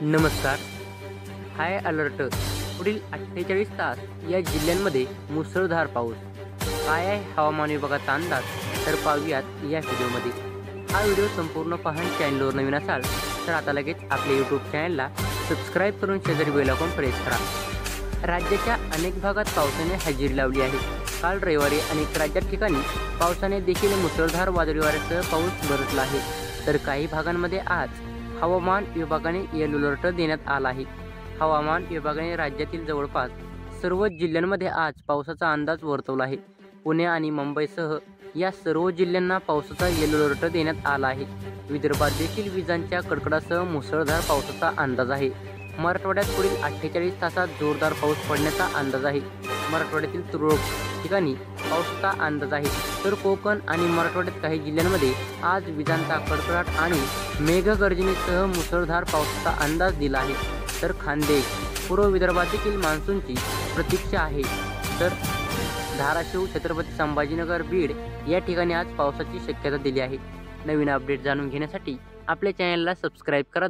नमस्कार. High alert. पुढील 48 तास या जिल्ह्यांमध्ये मुसळधार पाऊस. काय आहे हवामान विभागाचा अंदाज तर पाहूयात या व्हिडिओमध्ये. हा व्हिडिओ संपूर्ण पहा. चॅनलवर नवीन असाल तर आता लगेच आपल्या यूट्यूब चॅनलला सबस्क्राईब करून शेजारी बेल आयकॉन प्रेस करा. राज्याच्या अनेक भागात पावसाने हजेरी लावली आहे. काल रविवारी अनेक राज्यात ठिकाणी पावसाने देखील मुसळधार वादळी वाऱ्यासह पाऊस बरसला आहे. तर काही भागांमध्ये आज हवामान विभागाने येलो अलर्ट देण्यात आला आहे. हवामान विभागाने राज्यातील जवळपास सर्व जिल्ह्यांमध्ये आज पावसाचा अंदाज वर्तवला आहे. पुणे आणि मुंबईसह या सर्व जिल्ह्यांना पावसाचा येलो अलर्ट देण्यात आला आहे. विदर्भात देखील विजांच्या कडकडासह मुसळधार पावसाचा अंदाज आहे. मराठवाड्यात पुढील 48 तासात जोरदार पाऊस पडण्याचा अंदाज आहे. मराठवाड्यातील तुरळक ठिकाणी पावसाचा अंदाज आहे. तर कोकण आणि मराठवाड्यात काही जिल्ह्यांमध्ये आज विजांचा कडकडाट आणि मेघगर्जनेसह मुसळधार पावसाचा अंदाज दिला आहे. तर खान्देश, पूर्व विदर्भात देखील मान्सूनची प्रतीक्षा आहे. तर धाराशिव, छत्रपती संभाजीनगर, बीड या ठिकाणी आज पावसाची शक्यता दिली आहे. नवीन अपडेट जाणून घेण्यासाठी आपल्या चॅनलला सबस्क्राईब करा.